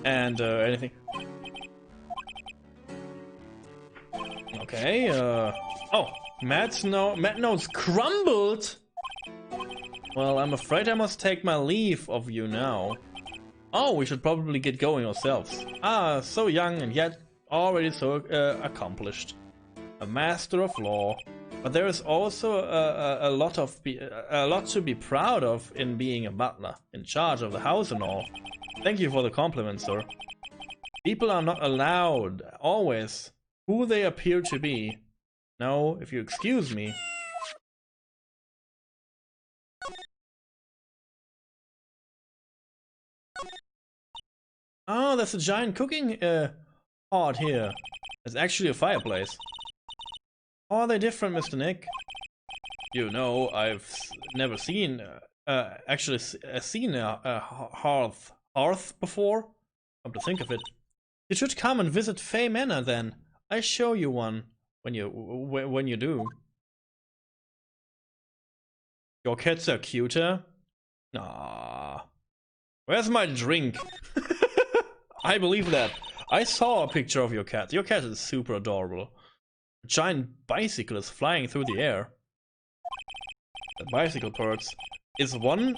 And anything. Okay, oh, Matt Notes crumbled! Well, I'm afraid I must take my leave of you now. Oh, we should probably get going ourselves. Ah, so young and yet already so accomplished. A master of law. But there is also a lot to be proud of in being a butler, in charge of the house and all. Thank you for the compliment, sir. People are not allowed, always, who they appear to be. No, if you excuse me. Oh, there's a giant cooking pot here. It's actually a fireplace. How are they different, Mr. Nick? You know, I've never seen, actually seen a hearth before. Come to think of it. You should come and visit Fay Manor then. I show you one when you do. Your cats are cuter. Ah, where's my drink? I believe that. I saw a picture of your cat. Your cat is super adorable. A giant bicycle is flying through the air. The bicycle perks is one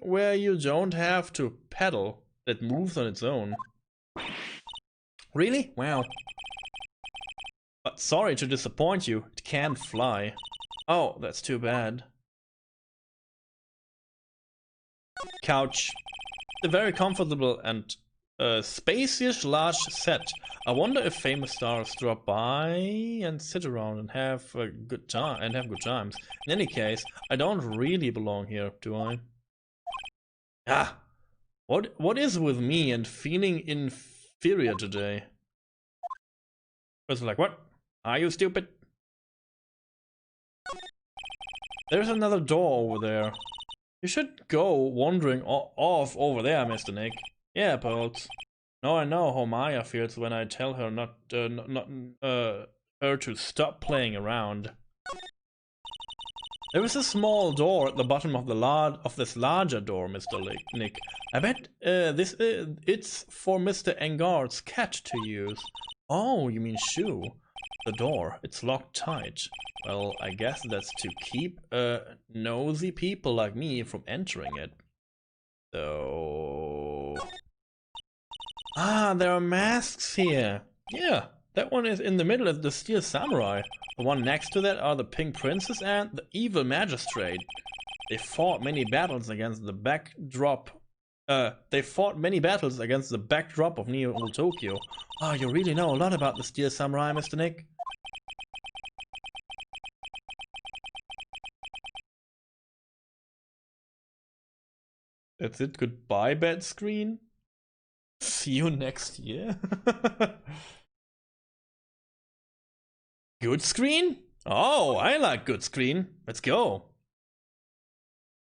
where you don't have to pedal. It moves on its own. Really? Wow. But sorry to disappoint you. It can't fly. Oh, that's too bad. Couch. A very comfortable and spacious large set. I wonder if famous stars drop by and sit around and have a good times. In any case, I don't really belong here, do I? Ah, what is with me and feeling inferior today? It's like, what? Are you stupid? There's another door over there. You should go wandering off over there, Mr. Nick. Yeah, Pearls. Now I know how Maya feels when I tell her not her to stop playing around. There is a small door at the bottom of this larger door, Mr. Nick. I bet it's for Mr. Engard's cat to use. Oh, you mean Shoe? The door, it's locked tight. Well, I guess that's to keep nosy people like me from entering it. So... Ah, there are masks here. Yeah, that one is in the middle of the Steel Samurai. The one next to that are the Pink Princess and the Evil Magistrate. They fought many battles against the backdrop. of Neo Old Tokyo. Oh, you really know a lot about the Steel Samurai, Mr. Nick. That's it. Goodbye, bad screen. See you next year. Good screen? Oh, I like good screen. Let's go.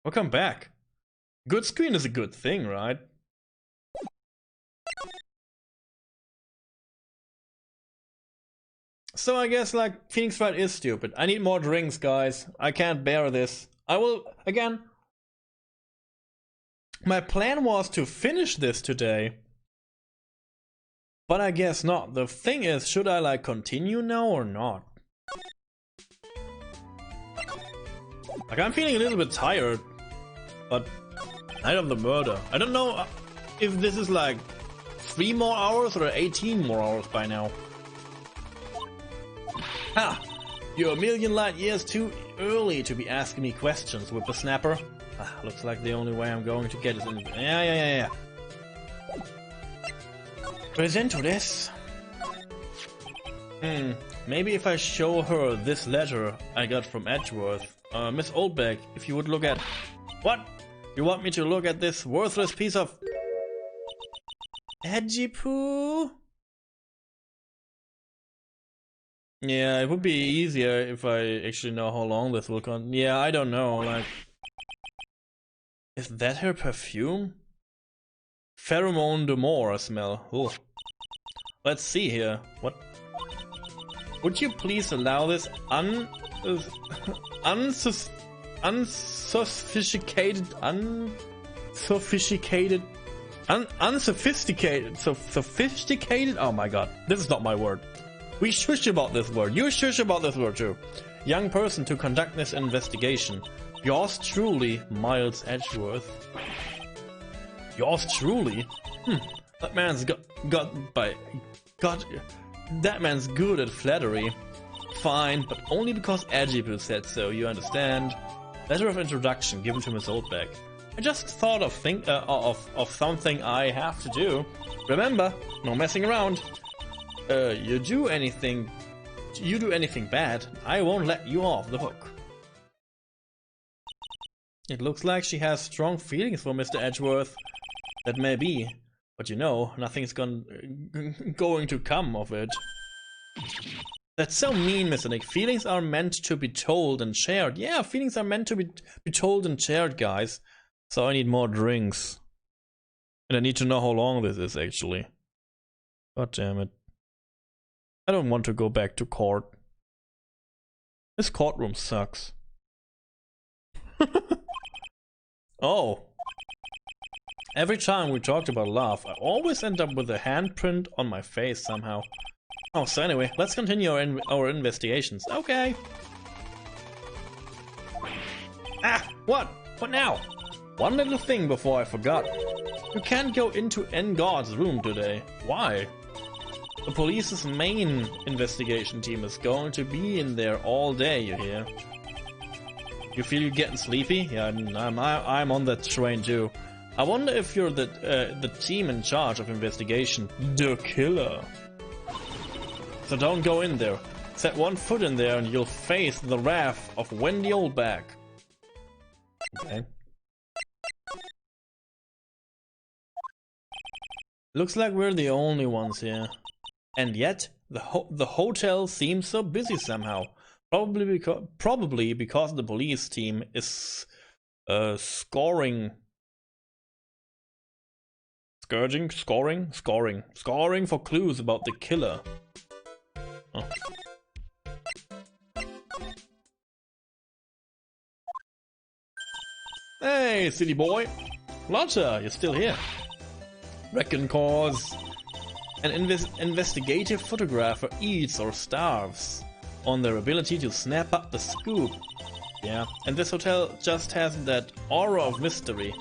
Welcome back. Good screen is a good thing, right? So I guess, like, Phoenix Wright is stupid. I need more drinks, guys. I can't bear this. I will, again... My plan was to finish this today. But I guess not. The thing is, should I, like, continue now or not? Like, I'm feeling a little bit tired. But... Night of the Murder. I don't know if this is, like, 3 more hours or 18 more hours by now. Ha! You're a million light years too early to be asking me questions, whippersnapper. Ah, looks like the only way I'm going to get is in... Yeah. Present to this. Maybe if I show her this letter I got from Edgeworth. Miss Oldbeck, if you would look at... What? You want me to look at this worthless piece of... Edgy poo? Yeah, it would be easier if I actually know how long this will con... Yeah, I don't know, like... Is that her perfume? Pheromone de Mort smell. Ooh. Let's see here. What? Would you please allow this unsophisticated Unsophisticated. So sophisticated? Oh my god. This is not my word. We shush about this word. You shush about this word too. Young person to conduct this investigation. Yours truly, Miles Edgeworth. Yours truly? That man's that man's good at flattery. Fine, but only because Edgeworth said so, you understand? Letter of introduction given to Miss Oldbeck. I just thought of something I have to do. Remember, no messing around. You do anything bad, I won't let you off the hook. It looks like she has strong feelings for Mr. Edgeworth. That may be, but you know, nothing's going to come of it. That's so mean, Mr. Nick. Feelings are meant to be told and shared. Yeah, feelings are meant to be told and shared, guys. So I need more drinks. And I need to know how long this is, actually. God damn it. I don't want to go back to court. This courtroom sucks. Oh. Every time we talked about love, I always end up with a handprint on my face somehow. Oh, so anyway, let's continue our investigations. Okay. Ah, what? What now? One little thing before I forgot. You can't go into Engod's room today. Why? The police's main investigation team is going to be in there all day, you hear? You feel you're getting sleepy? Yeah, I'm on that train too. I wonder if you're the team in charge of investigation. The killer. So don't go in there. Set one foot in there and you'll face the wrath of Wendy Oldbeck. Okay. Looks like we're the only ones here. And yet, the hotel seems so busy somehow. Probably because the police team is scoring for clues about the killer. Oh. Hey, city boy. Lotta, you're still here. Reckon cause an investigative photographer eats or starves on their ability to snap up the scoop. Yeah, and this hotel just has that aura of mystery.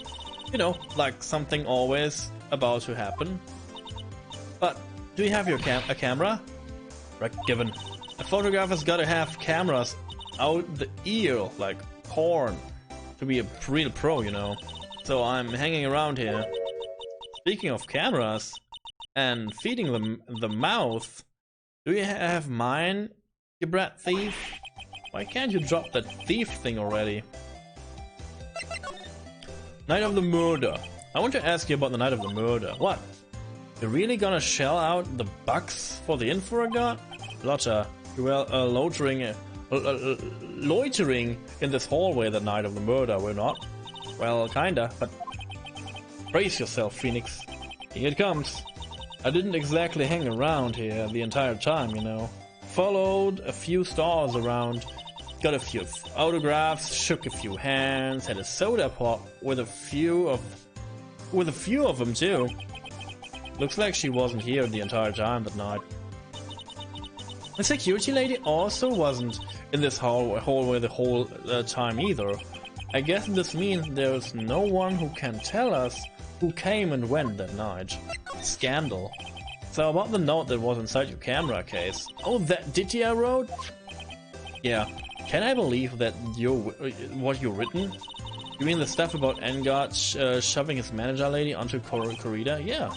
You know, like something always about to happen. But do you have your a camera? Given. A photographer's gotta have cameras out the ear like corn to be a real pro, you know. So I'm hanging around here. Speaking of cameras and feeding them the mouth, do you have mine, you brat thief? Why can't you drop that thief thing already? Night of the murder. I want to ask you about the night of the murder. What? You're really gonna shell out the bucks for the info I got? Lotta, you were loitering in this hallway the night of the murder, were not? Well, kinda, but brace yourself, Phoenix. Here it comes. I didn't exactly hang around here the entire time, you know. Followed a few stores around, got a few autographs, shook a few hands, had a soda pop with a few of them too. Looks like she wasn't here the entire time that night. The security lady also wasn't in this hallway the whole time either. I guess this means there's no one who can tell us who came and went that night. Scandal. So about the note that was inside your camera case. Oh, that ditty I wrote? Yeah. Can I believe that what you've written? You mean the stuff about Engod shoving his manager lady onto corridor? Yeah.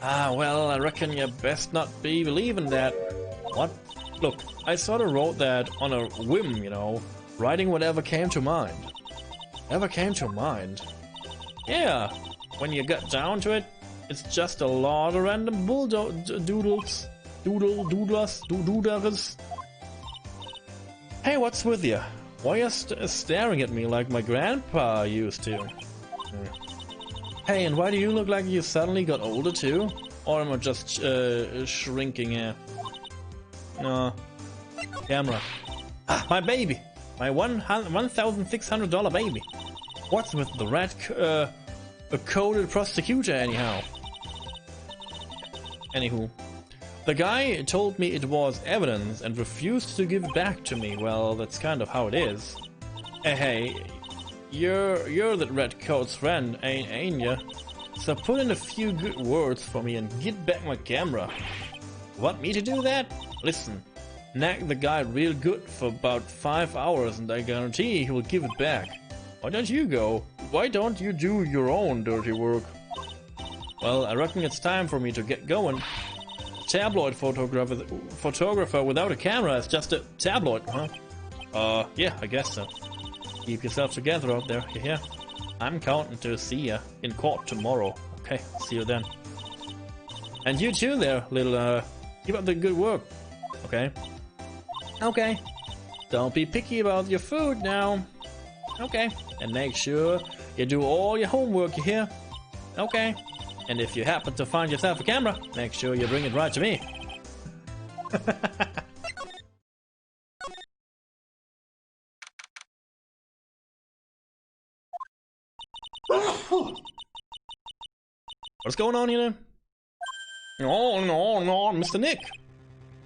Ah, well, I reckon you best not be believing that. What? Look, I sort of wrote that on a whim, you know, writing whatever came to mind. Ever came to mind? Yeah, when you get down to it, it's just a lot of random doodlers. Hey, what's with you? Why are you staring at me like my grandpa used to? Hey, and why do you look like you suddenly got older too? Or am I just shrinking here? No. Camera. Ah, my baby! My $1,600 baby! What's with the red A coded prosecutor anyhow. Anywho. The guy told me it was evidence and refused to give it back to me. Well, that's kind of how it is. Hey, you're that red coat's friend, ain't ya? So put in a few good words for me and get back my camera. Want me to do that? Listen, nag the guy real good for about 5 hours and I guarantee he will give it back. Why don't you go? Why don't you do your own dirty work? Well, I reckon it's time for me to get going. Tabloid photographer without a camera is just a tabloid, huh? Yeah, I guess so. Keep yourself together out there, you hear? I'm counting to see ya in court tomorrow. Okay, see you then. And you too there, little, keep up the good work. Okay? Okay. Don't be picky about your food now. Okay. And make sure you do all your homework, you hear? Okay. And if you happen to find yourself a camera, make sure you bring it right to me. What's going on here? No, Mr. Nick.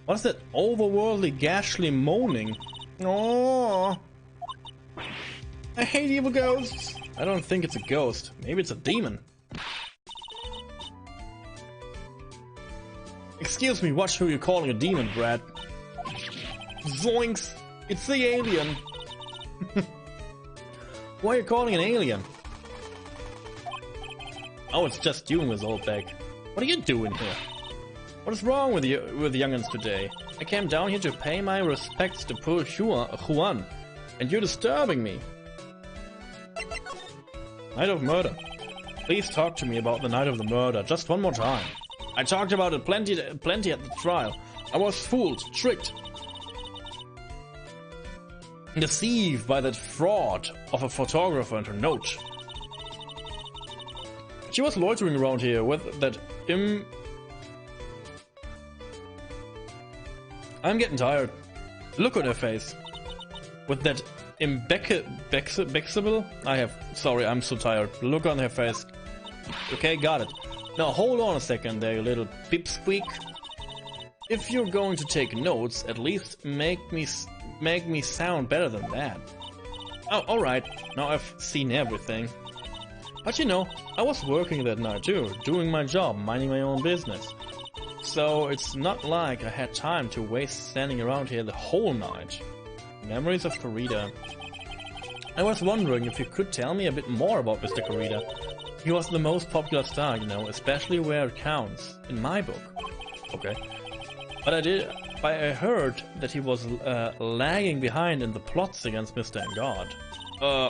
What's that overworldly, ghastly moaning? Oh, I hate evil ghosts. I don't think it's a ghost. Maybe it's a demon. Excuse me, watch who you're calling a demon, Brad. Zoinks! It's the alien! Why are you calling an alien? Oh, it's just you, Miss Oldbeck. What are you doing here? What is wrong with you, with young'uns today? I came down here to pay my respects to poor Juan, and you're disturbing me. Night of murder. Please talk to me about the night of the murder, just one more time. I talked about it plenty at the trial. I was fooled, tricked, deceived by that fraud of a photographer and her note. She was loitering around here with that I'm getting tired. Look at her face. With that impeccable. Sorry, I'm so tired. Look on her face. Okay, got it. Now hold on a second there, you little pipsqueak. If you're going to take notes, at least make me sound better than that. Oh, alright. Now I've seen everything. But you know, I was working that night too, doing my job, minding my own business. So it's not like I had time to waste standing around here the whole night. Memories of Corrida. I was wondering if you could tell me a bit more about Mr. Corrida. He was the most popular star, you know, especially where it counts, in my book. Okay. But I heard that he was lagging behind in the plots against Mr. and God.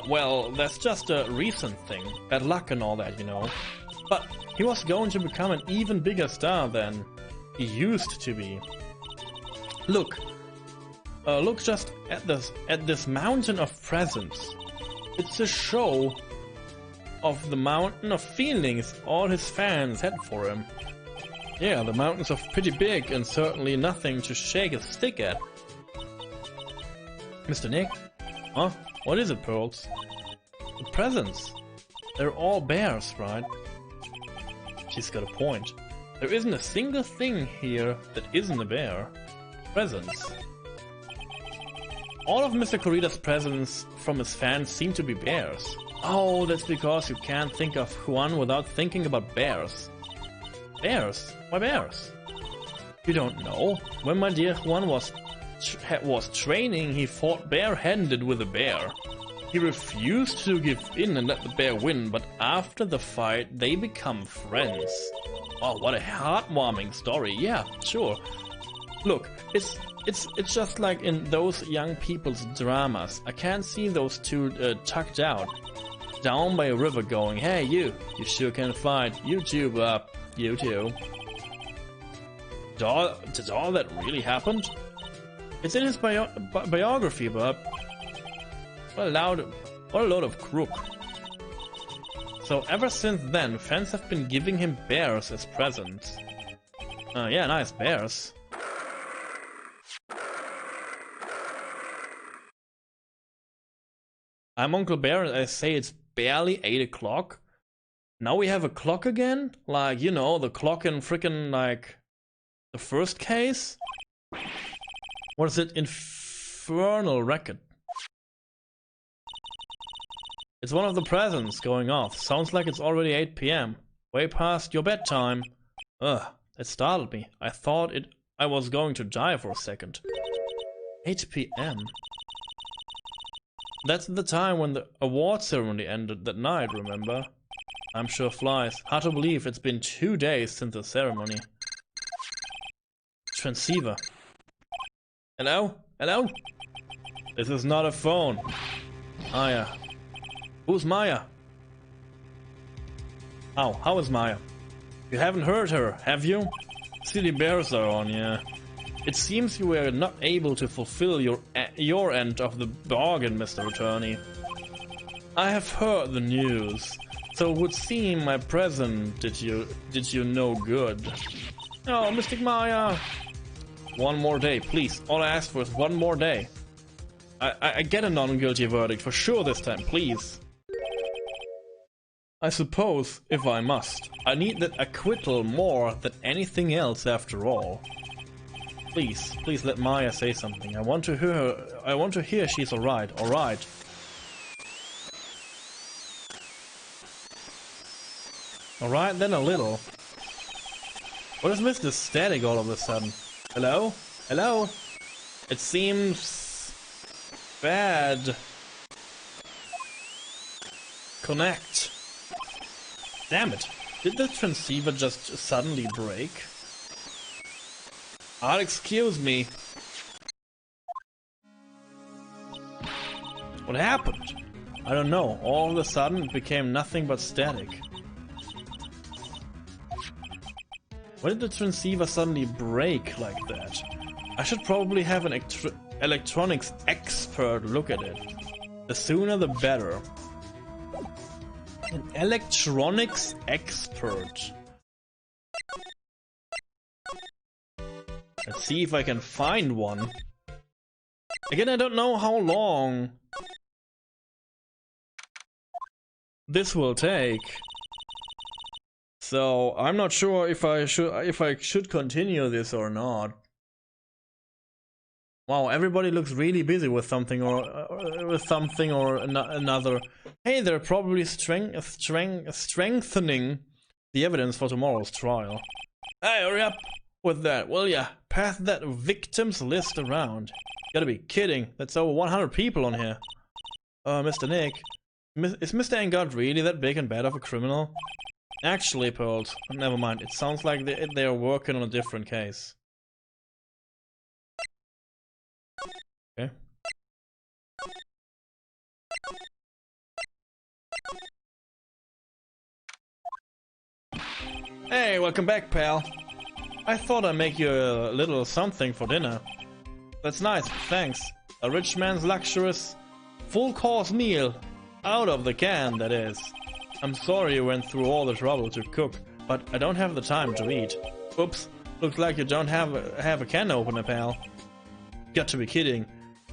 Well, that's just a recent thing. Bad luck and all that, you know. But he was going to become an even bigger star than he used to be. Look just at this mountain of presents. It's a show of the mountain of feelings all his fans had for him. Yeah, the mountains are pretty big and certainly nothing to shake a stick at. Mr. Nick? Huh? What is it, Pearls? The presents. They're all bears, right? She's got a point. There isn't a single thing here that isn't a bear. Presents. All of Mr. Corrida's presents from his fans seem to be bears. Oh, that's because you can't think of Juan without thinking about bears. Bears? Why bears? You don't know? When my dear Juan was training, he fought barehanded with a bear. He refused to give in and let the bear win, but after the fight, they become friends. Oh, what a heartwarming story. Yeah, sure. Look, it's just like in those young people's dramas. I can't see those two tucked out, down by a river going, hey you sure can fight, you too, you too. Did all that really happen? It's in his biography, but what a load of crook. So ever since then, fans have been giving him bears as presents. Yeah, nice bears. I'm Uncle Bear and I say it's barely 8 o'clock. Now we have a clock again? Like, you know, the clock in frickin' like the first case? What is it? Infernal record. It's one of the presents going off. Sounds like it's already 8 p.m. Way past your bedtime. Ugh, it startled me. I thought I was going to die for a second. 8 p.m. That's the time when the award ceremony ended that night, remember? I'm sure flies. Hard to believe it's been 2 days since the ceremony. Transceiver. Hello? Hello? This is not a phone. Maya. Who's Maya? How is Maya? You haven't heard her, have you? City bears are on, yeah. It seems you were not able to fulfill your end of the bargain, Mr. Attorney. I have heard the news, so it would seem my present did you no good. Oh, Mystic Maya! One more day, please. All I ask for is one more day. I get a non-guilty verdict for sure this time, please. I suppose, if I must. I need that acquittal more than anything else after all. Please let Maya say something. I want to hear she's alright, alright. Alright, then a little. What is Mr. Static all of a sudden? Hello? Hello? It seems bad. Connect. Damn it. Did the transceiver just suddenly break? Excuse me. What happened? I don't know. All of a sudden it became nothing but static. Why did the transceiver suddenly break like that? I should probably have an electronics expert look at it. The sooner the better. An electronics expert. Let's see if I can find one. Again, I don't know how long this will take. So I'm not sure if I should continue this or not. Wow, everybody looks really busy with something or another. Hey, they're probably strengthening the evidence for tomorrow's trial. Hey, hurry up with that, will ya? Pass that victims list around. Gotta be kidding. That's over 100 people on here. Mr. Nick, is Mr. Engard really that big and bad of a criminal? Actually, Pearls, never mind. It sounds like they are working on a different case. Okay. Hey, welcome back, pal. I thought I'd make you a little something for dinner. That's nice, thanks. A rich man's luxurious full-course meal. Out of the can, that is. I'm sorry you went through all the trouble to cook, but I don't have the time to eat. Oops, looks like you don't have a can opener, pal. Got to be kidding.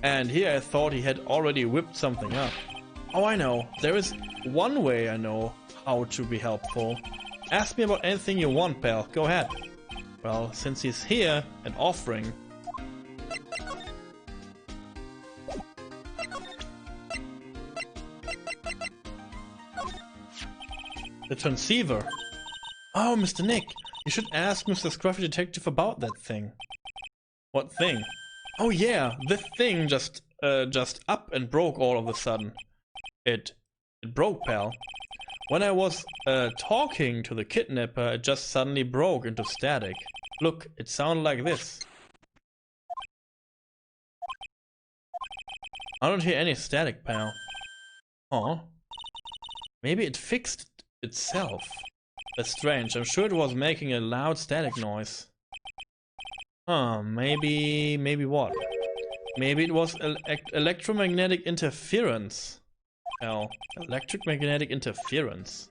And here I thought he had already whipped something up. Oh, I know. There is one way I know how to be helpful. Ask me about anything you want, pal. Go ahead. Well, since he's here and offering... The transceiver. Oh, Mr. Nick, you should ask Mr. Scruffy Detective about that thing. What thing? Oh yeah, this thing just up and broke all of a sudden. It broke, pal. When I was talking to the kidnapper, it just suddenly broke into static. Look, it sounded like this. I don't hear any static, pal. Oh. Maybe it fixed itself. That's strange. I'm sure it was making a loud static noise. Huh, maybe what? Maybe it was electromagnetic interference. Hell, electromagnetic interference.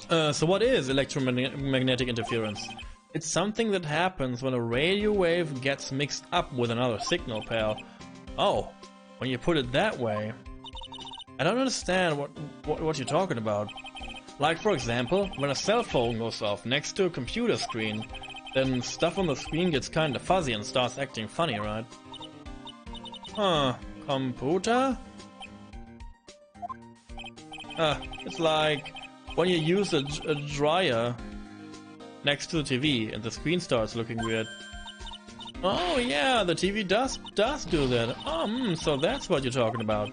So what is electromagnetic interference? It's something that happens when a radio wave gets mixed up with another signal, pal. Oh, when you put it that way. I don't understand what you're talking about. Like, for example, when a cell phone goes off next to a computer screen, then stuff on the screen gets kinda fuzzy and starts acting funny, right? Huh, computer? It's like when you use a dryer next to the TV and the screen starts looking weird. Oh yeah, the TV does do that. Oh, so that's what you're talking about.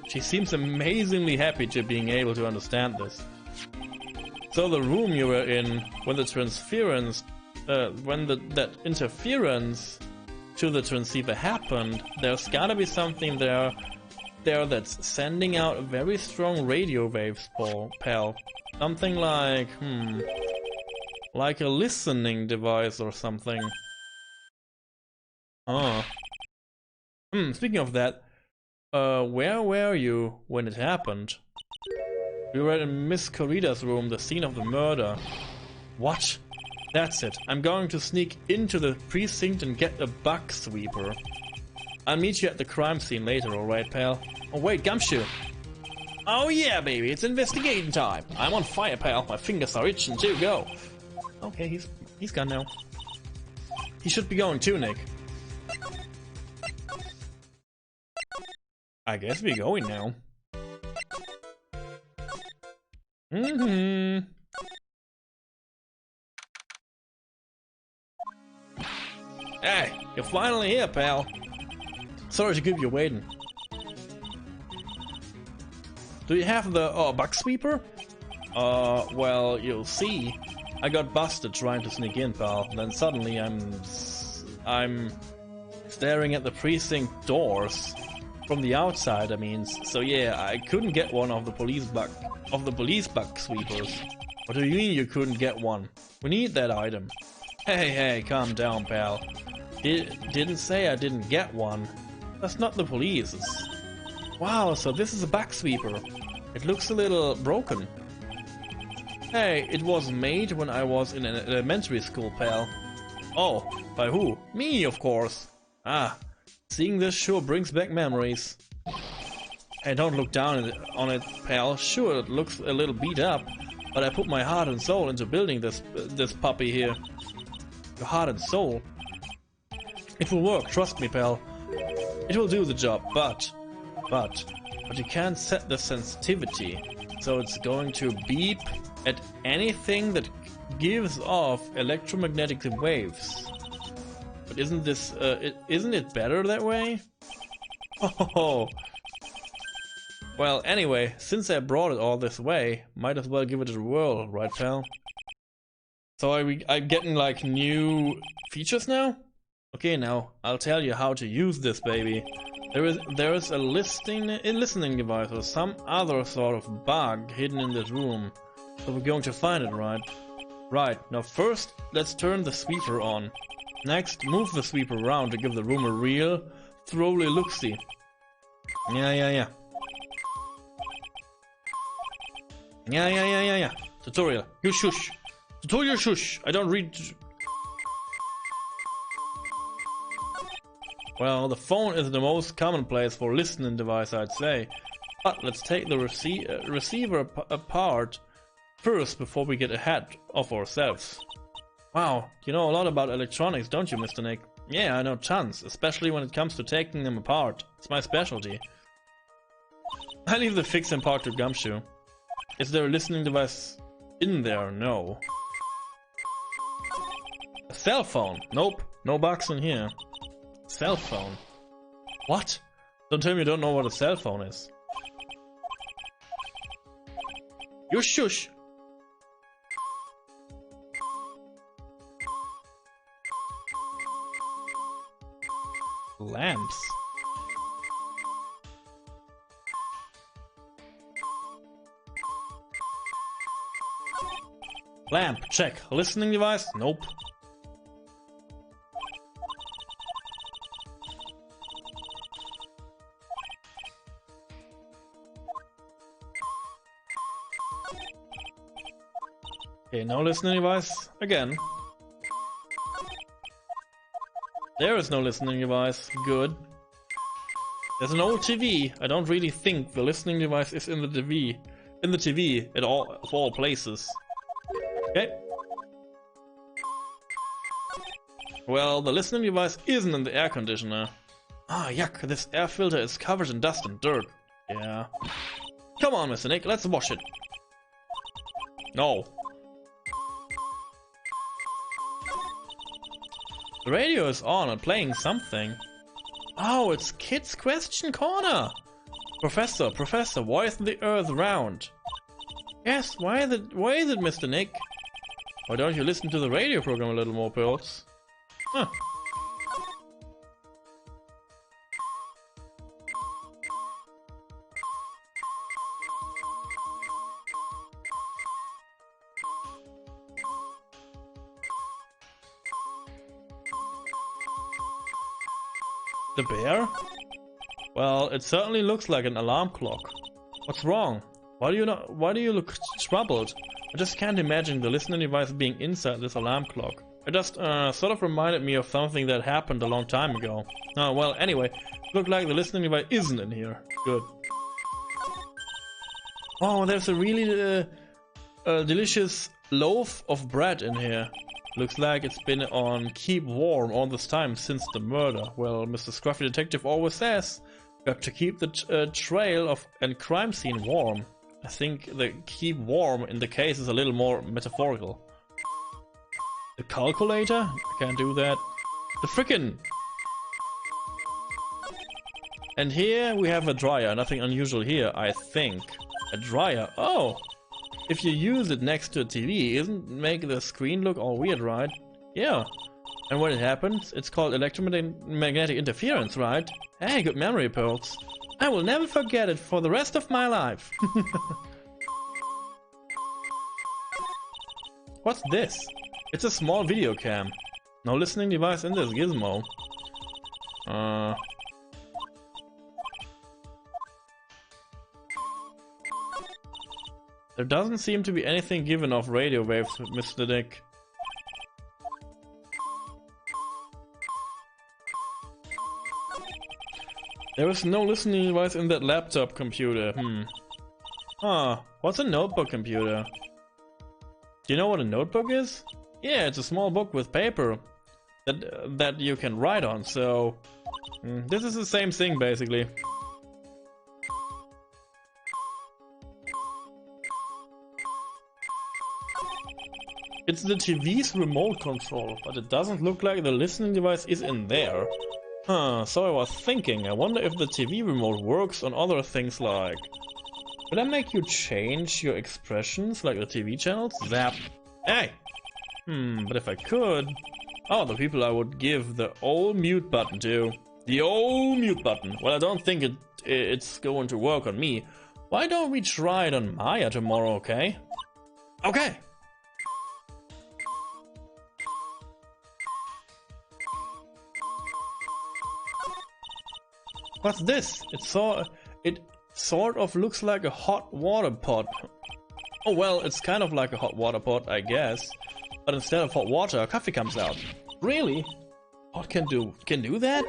She seems amazingly happy to being able to understand this. So the room you were in when the transference, that interference to the transceiver happened, there's gotta be something there that's sending out very strong radio waves, pal. Something like, like a listening device or something. Oh. Speaking of that, where were you when it happened? We were in Miss Corrida's room, the scene of the murder. What? That's it. I'm going to sneak into the precinct and get a bug sweeper. I'll meet you at the crime scene later, alright, pal? Oh wait, Gumshoe! Oh yeah, baby, it's investigating time! I'm on fire, pal. My fingers are itching to go. Okay, he's gone now. He should be going too, Nick. I guess we're going now. Hey, you're finally here, pal. Sorry to keep you waiting. Do you have the bug sweeper? Well, you'll see. I got busted trying to sneak in, pal. Then suddenly I'm staring at the precinct doors from the outside. I mean, so yeah, I couldn't get one of the police bug sweepers. What do you mean you couldn't get one? We need that item. Hey, calm down, pal. Didn't say I didn't get one. That's not the police. Wow, so this is a bug sweeper. It looks a little broken. Hey, it was made when I was in an elementary school, pal. Oh, by who? Me, of course. Ah, seeing this sure brings back memories. Hey, don't look down on it, pal. Sure, it looks a little beat up, but I put my heart and soul into building this puppy here. Your heart and soul? It will work, trust me, pal. It will do the job, but you can't set the sensitivity, so it's going to beep at anything that gives off electromagnetic waves. But isn't it better that way? Oh. Well, anyway, since I brought it all this way, might as well give it a whirl, right, pal? So I'm getting like new features now? Okay, now I'll tell you how to use this baby. There is a listening device or some other sort of bug hidden in this room. So we're going to find it, right? Right, now first let's turn the sweeper on. Next, move the sweeper around to give the room a real thoroughly look-see. Yeah. Yeah. Tutorial. You shush. Tutorial shush. I don't read. Well, the phone is the most commonplace for listening device, I'd say. But let's take the receiver apart first before we get ahead of ourselves. Wow, you know a lot about electronics, don't you, Mr. Nick? Yeah, I know tons, especially when it comes to taking them apart. It's my specialty. I leave the fixing part to Gumshoe. Is there a listening device in there? No. A cell phone? Nope, no bugs in here. Cell phone? What? Don't tell me you don't know what a cell phone is. You shush! Lamps. Lamp, check. Listening device? Nope. Okay, no listening device. Again. There is no listening device. Good. There's an old TV. I don't really think the listening device is in the TV. In the TV, at all, of all places. Okay. Well, the listening device isn't in the air conditioner. Ah, yuck, this air filter is covered in dust and dirt. Yeah. Come on, Mr. Nick, let's wash it. No. The radio is on and playing something. Oh, it's Kid's Question Corner! Professor, why isn't the Earth round? Yes, why is it, Mr. Nick? Why don't you listen to the radio program a little more, Pearls? Huh. The bear? Well, it certainly looks like an alarm clock. What's wrong? Why do you look troubled? I just can't imagine the listening device being inside this alarm clock. It just sort of reminded me of something that happened a long time ago. Oh, well, anyway, it looked like the listening device isn't in here. Good. Oh, there's a really delicious loaf of bread in here. Looks like it's been on keep warm all this time since the murder. Well, Mr. Scruffy Detective always says you have to keep the trail of and crime scene warm. I think the keep warm in the case is a little more metaphorical. The calculator? I can't do that. The frickin'! And here we have a dryer. Nothing unusual here, I think. A dryer? Oh! If you use it next to a TV, isn't make the screen look all weird, right? Yeah. And when it happens, it's called electromagnetic interference, right? Hey, good memory, Pearls. I will never forget it for the rest of my life. What's this? It's a small video cam. No listening device in this gizmo. There doesn't seem to be anything given off radio waves, Mr. Nick. There is no listening device in that laptop computer. Huh. What's a notebook computer? Do you know what a notebook is? Yeah, it's a small book with paper that you can write on, so... this is the same thing, basically. It's the TV's remote control, but it doesn't look like the listening device is in there. Huh, so I was thinking, I wonder if the TV remote works on other things like... Will I make you change your expressions like the TV channels? Zap. Hey! But if I could... Oh, the people I would give the old mute button to. The old mute button. Well, I don't think it's going to work on me. Why don't we try it on Maya tomorrow, okay? Okay! What's this? It sort of looks like a hot water pot. Oh well, it's kind of like a hot water pot, I guess. But instead of hot water, coffee comes out. Really? Pot can do that?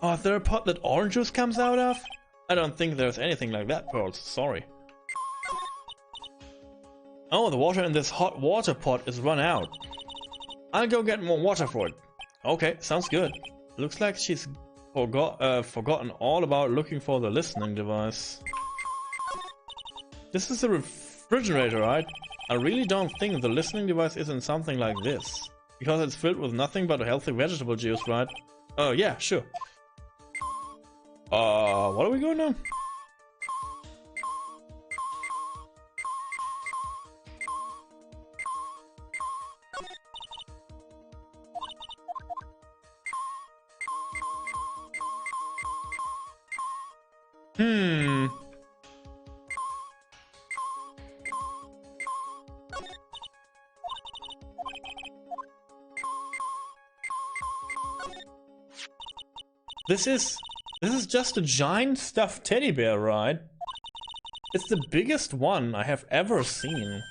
Oh, is there a pot that orange juice comes out of? I don't think there's anything like that, Pearls. Sorry. Oh, the water in this hot water pot is run out. I'll go get more water for it. Okay, sounds good. Looks like she's forgotten all about looking for the listening device. This is a refrigerator, right? I really don't think the listening device is in something like this. Because it's filled with nothing but a healthy vegetable juice, right? Oh, yeah, sure. What are we going now? This is just a giant stuffed teddy bear, right? It's the biggest one I have ever seen.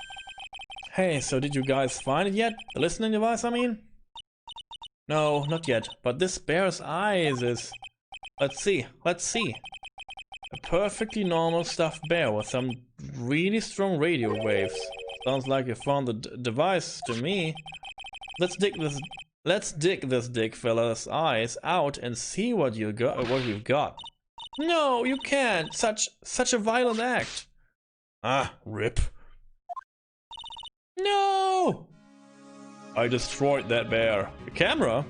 Hey, so did you guys find it yet? The listening device, I mean? No, not yet, but this bear's eyes is... Let's see. Let's see. A perfectly normal stuffed bear with some really strong radio waves. Sounds like you found the device to me. Let's dig this dick fella's eyes out and see what you got. What we've got. No, you can't. Such a violent act. Ah, rip. No! I destroyed that bear. A camera?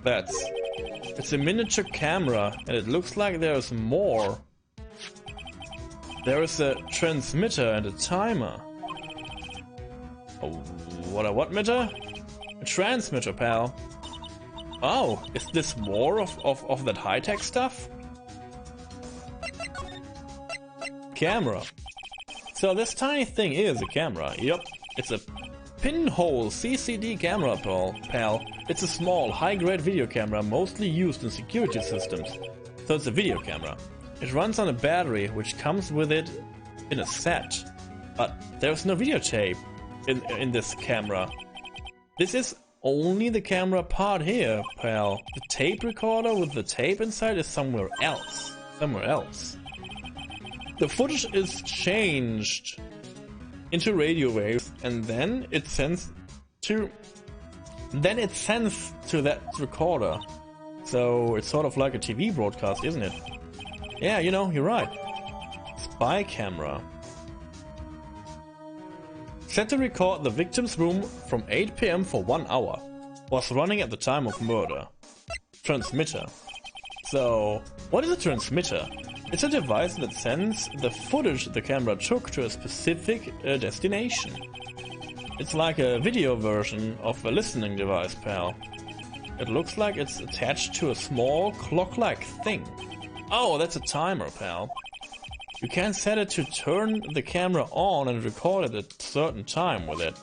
It's a miniature camera, and it looks like there's more. There is a transmitter and a timer. What mitter? A transmitter, pal. Oh, is this more of that high-tech stuff? Camera. So this tiny thing is a camera. Yep, it's a pinhole CCD camera, pal. It's a small, high-grade video camera mostly used in security systems. So it's a video camera. It runs on a battery which comes with it in a set. But there's no videotape in this camera. This is only the camera part here, pal. The tape recorder with the tape inside is somewhere else. The footage is changed into radio waves, and then it sends to that recorder. So it's sort of like a TV broadcast, isn't it? Yeah, you know, you're right. Spy camera. Set to record the victim's room from 8 PM for 1 hour. Was running at the time of murder. Transmitter. So, what is a transmitter? It's a device that sends the footage the camera took to a specific destination. It's like a video version of a listening device, pal. It looks like it's attached to a small clock-like thing. Oh, that's a timer, pal. You can set it to turn the camera on and record at a certain time with it.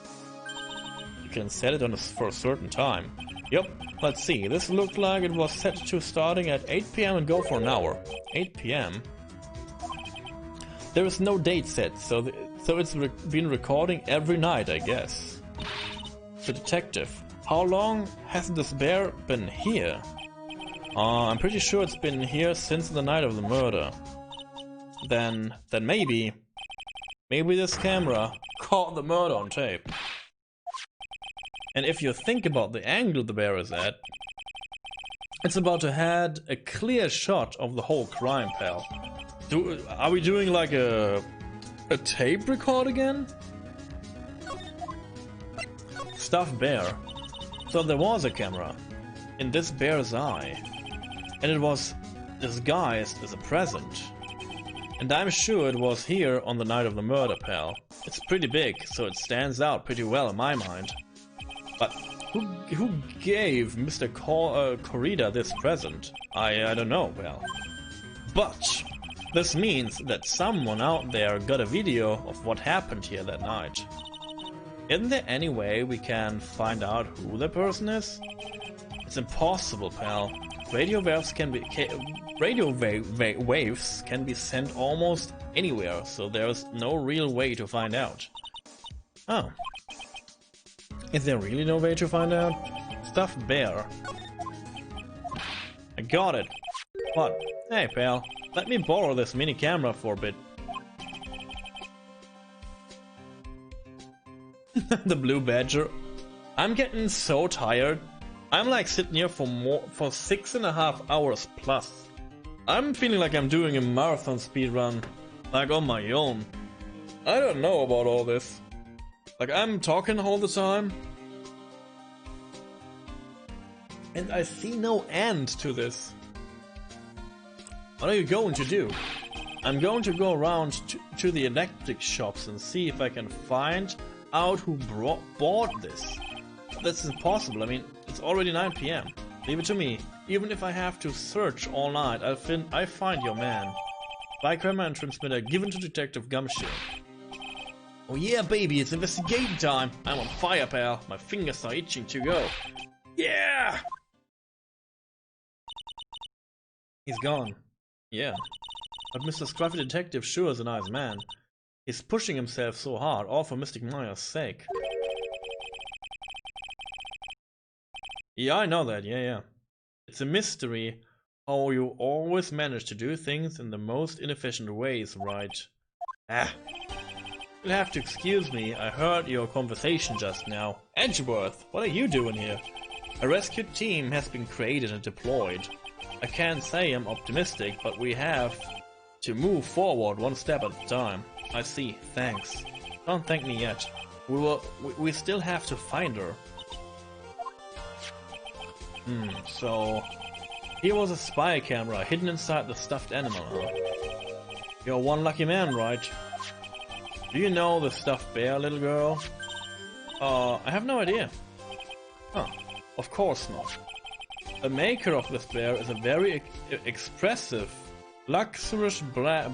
You can set it for a certain time. Yep, let's see. This looked like it was set to starting at 8 PM and go for an hour. 8 PM? There is no date set, so it's been recording every night, I guess. The detective. How long has this bear been here? I'm pretty sure it's been here since the night of the murder. Then maybe this camera caught the murder on tape. And if you think about the angle the bear is at, it's about to have a clear shot of the whole crime, pal. Are we doing like a tape record again? Stuffed bear. So there was a camera in this bear's eye, and it was disguised as a present. And I'm sure it was here on the night of the murder, pal. It's pretty big, so it stands out pretty well in my mind. But who gave Mr. Corrida this present? I don't know, pal. But this means that someone out there got a video of what happened here that night. Isn't there any way we can find out who the person is? It's impossible, pal. Radio waves can be sent almost anywhere, so there's no real way to find out. Oh. Is there really no way to find out? Stuffed bear. I got it. What? Hey, pal. Let me borrow this mini camera for a bit. The blue badger. I'm getting so tired. I'm like sitting here for 6.5 hours plus. I'm feeling like I'm doing a marathon speed run, like on my own. I don't know about all this. Like, I'm talking all the time, and I see no end to this. What are you going to do? I'm going to go around to the electric shops and see if I can find out who bought this. That's impossible. I mean, it's already 9 PM. Leave it to me. Even if I have to search all night, I find your man. Spy camera and transmitter given to Detective Gumshoe. Oh yeah, baby, it's investigation time. I'm on fire, pal. My fingers are itching to go. Yeah! He's gone. Yeah. But Mr. Scruffy Detective sure is a nice man. He's pushing himself so hard, all for Mystic Maya's sake. Yeah, I know that, yeah. It's a mystery how you always manage to do things in the most inefficient ways, right? Ah. You'll have to excuse me, I heard your conversation just now. Edgeworth, what are you doing here? A rescue team has been created and deployed. I can't say I'm optimistic, but we have to move forward one step at a time. I see, thanks. Don't thank me yet. We still have to find her. So... Here was a spy camera hidden inside the stuffed animal, huh? You're one lucky man, right? Do you know the stuffed bear, little girl? I have no idea. Huh, of course not. The maker of this bear is a very expressive, luxurious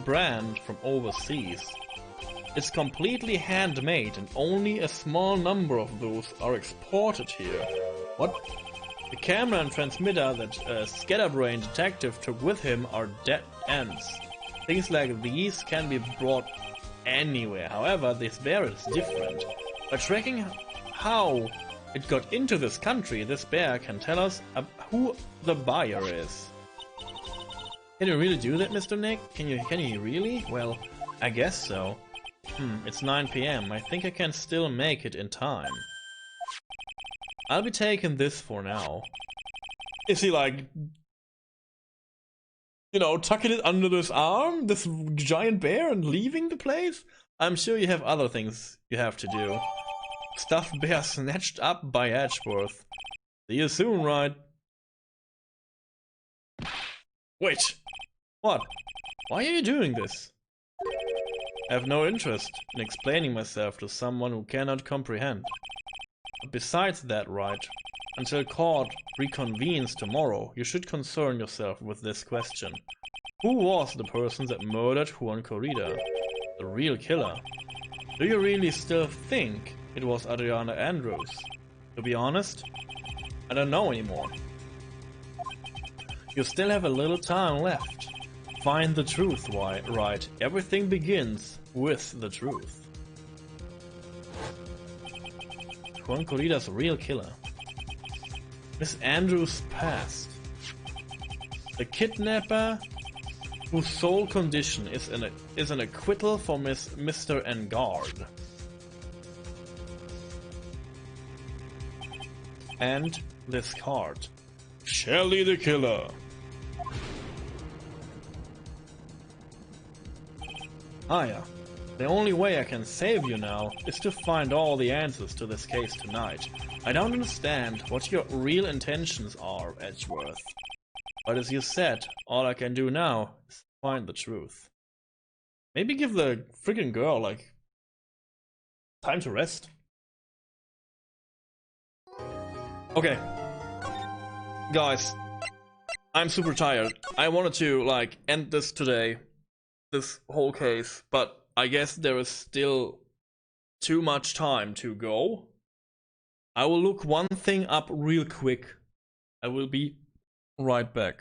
brand from overseas. It's completely handmade and only a small number of those are exported here. What? The camera and transmitter that Scatterbrain detective took with him are dead ends. Things like these can be brought anywhere. However, this bear is different. By tracking how it got into this country, this bear can tell us who the buyer is. Can you really do that, Mr. Nick? Can you really? Well, I guess so. It's 9 PM. I think I can still make it in time. I'll be taking this for now. Is he like, you know, tucking it under his arm, this giant bear, and leaving the place? I'm sure you have other things you have to do. Stuffed bear snatched up by Edgeworth. See you soon, Wright. Wait, what? Why are you doing this? I have no interest in explaining myself to someone who cannot comprehend. But besides that, Wright, until court reconvenes tomorrow, you should concern yourself with this question. Who was the person that murdered Juan Corrida? The real killer? Do you really still think it was Adriana Andrews? To be honest, I don't know anymore. You still have a little time left. Find the truth, Wright. Everything begins with the truth. Juan Corrida's real killer. Miss Andrews' past. The kidnapper whose sole condition is an acquittal for Mr. Engard. And this card. Shelley the Killer. Hiya. The only way I can save you now is to find all the answers to this case tonight. I don't understand what your real intentions are, Edgeworth. But as you said, all I can do now is find the truth. Maybe give the freaking girl, like, time to rest. Okay. Guys, I'm super tired. I wanted to, like, end this today, this whole case, but I guess there is still too much time to go. I will look one thing up real quick. I will be right back.